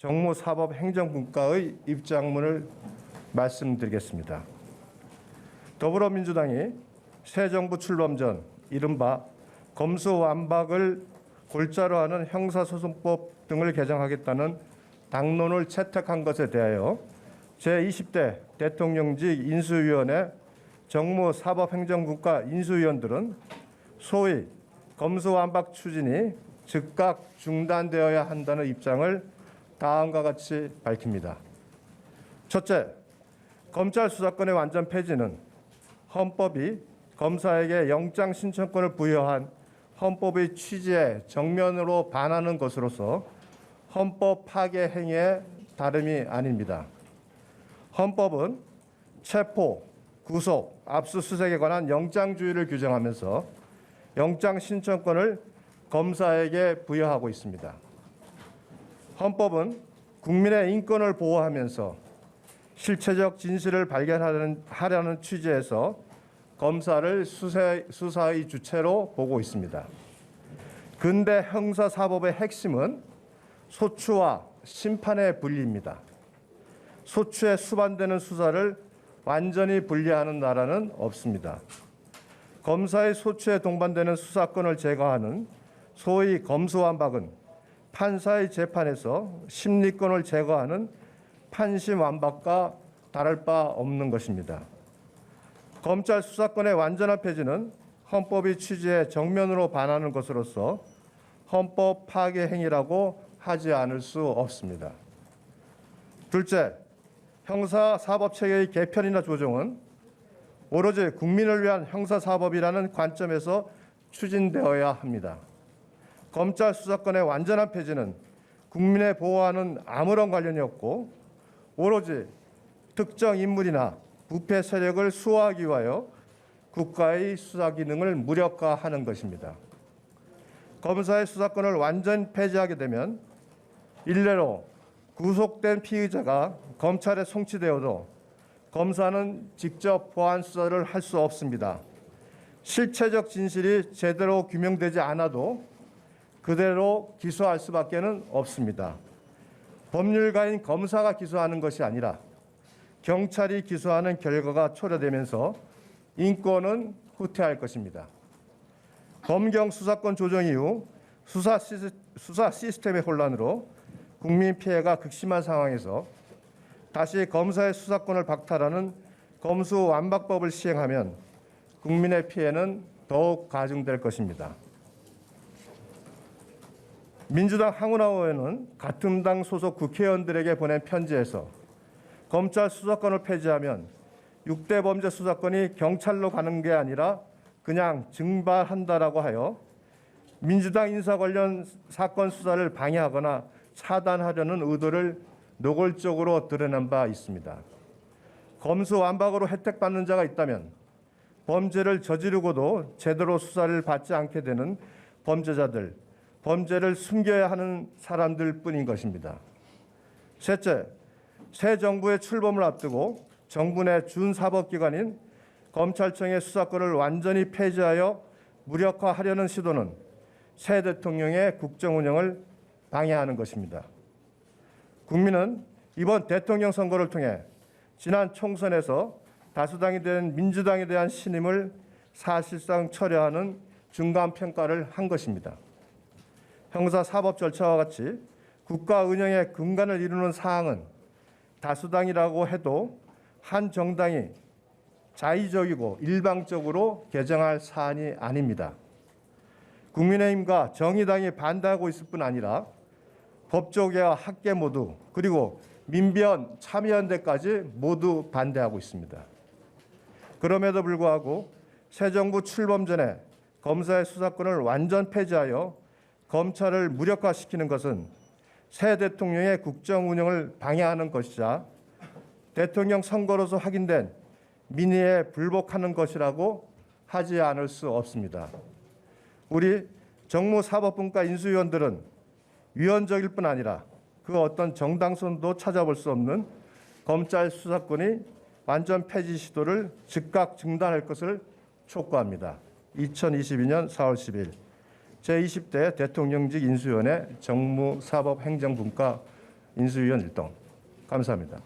정무사법행정분과의 입장문을 말씀드리겠습니다. 더불어민주당이 새 정부 출범 전 이른바 검수완박을 골자로 하는 형사소송법 등을 개정하겠다는 당론을 채택한 것에 대하여 제20대 대통령직 인수위원회 정무사법행정분과 인수위원들은 소위 검수완박 추진이 즉각 중단되어야 한다는 입장을 다음과 같이 밝힙니다. 첫째, 검찰 수사권의 완전 폐지는 헌법이 검사에게 영장 신청권을 부여한 헌법의 취지에 정면으로 반하는 것으로서 헌법 파괴 행위의 다름이 아닙니다. 헌법은 체포, 구속, 압수수색에 관한 영장주의를 규정하면서 영장 신청권을 검사에게 부여하고 있습니다. 헌법은 국민의 인권을 보호하면서 실체적 진실을 발견하려는 취지에서 검사를 수사의 주체로 보고 있습니다. 근대 형사사법의 핵심은 소추와 심판의 분리입니다. 소추에 수반되는 수사를 완전히 분리하는 나라는 없습니다. 검사의 소추에 동반되는 수사권을 제거하는 소위 검수완박은 판사의 재판에서 심리권을 제거하는 판심완박과 다를 바 없는 것입니다. 검찰 수사권의 완전한 폐지는 헌법의 취지에 정면으로 반하는 것으로서 헌법 파괴 행위라고 하지 않을 수 없습니다. 둘째, 형사사법체계의 개편이나 조정은 오로지 국민을 위한 형사사법이라는 관점에서 추진되어야 합니다. 검찰 수사권의 완전한 폐지는 국민에 보호하는 아무런 관련이 없고 오로지 특정 인물이나 부패 세력을 수호하기 위하여 국가의 수사 기능을 무력화하는 것입니다. 검사의 수사권을 완전 폐지하게 되면 일례로 구속된 피의자가 검찰에 송치되어도 검사는 직접 보안 수사를 할 수 없습니다. 실체적 진실이 제대로 규명되지 않아도 그대로 기소할 수밖에 없습니다. 법률가인 검사가 기소하는 것이 아니라 경찰이 기소하는 결과가 초래되면서 인권은 후퇴할 것입니다. 검경 수사권 조정 이후 수사 시스템의 혼란으로 국민 피해가 극심한 상황에서 다시 검사의 수사권을 박탈하는 검수완박법을 시행하면 국민의 피해는 더욱 가중될 것입니다. 민주당 황운하 의원은 같은 당 소속 국회의원들에게 보낸 편지에서 검찰 수사권을 폐지하면 6대 범죄 수사권이 경찰로 가는 게 아니라 그냥 증발한다라고 하여 민주당 인사 관련 사건 수사를 방해하거나 차단하려는 의도를 노골적으로 드러낸 바 있습니다. 검수완박으로 혜택받는 자가 있다면 범죄를 저지르고도 제대로 수사를 받지 않게 되는 범죄자들, 범죄를 숨겨야 하는 사람들 뿐인 것입니다. 셋째, 새 정부의 출범을 앞두고 정부 내 준사법기관인 검찰청의 수사권을 완전히 폐지하여 무력화하려는 시도는 새 대통령의 국정 운영을 방해하는 것입니다. 국민은 이번 대통령 선거를 통해 지난 총선에서 다수당이 된 민주당에 대한 신임을 사실상 철회하는 중간평가를 한 것입니다. 형사사법 절차와 같이 국가 운영의 근간을 이루는 사항은 다수당이라고 해도 한 정당이 자의적이고 일방적으로 개정할 사안이 아닙니다. 국민의힘과 정의당이 반대하고 있을 뿐 아니라 법조계와 학계 모두 그리고 민변 참여연대까지 모두 반대하고 있습니다. 그럼에도 불구하고 새 정부 출범 전에 검사의 수사권을 완전 폐지하여 검찰을 무력화시키는 것은 새 대통령의 국정 운영을 방해하는 것이자 대통령 선거로서 확인된 민의에 불복하는 것이라고 하지 않을 수 없습니다. 우리 정무사법분과 인수위원들은 위헌적일 뿐 아니라 그 어떤 정당성도 찾아볼 수 없는 검찰 수사권이 완전 폐지 시도를 즉각 중단할 것을 촉구합니다. 2022년 4월 10일 제20대 대통령직 인수위원회 정무사법행정분과 인수위원 일동. 감사합니다.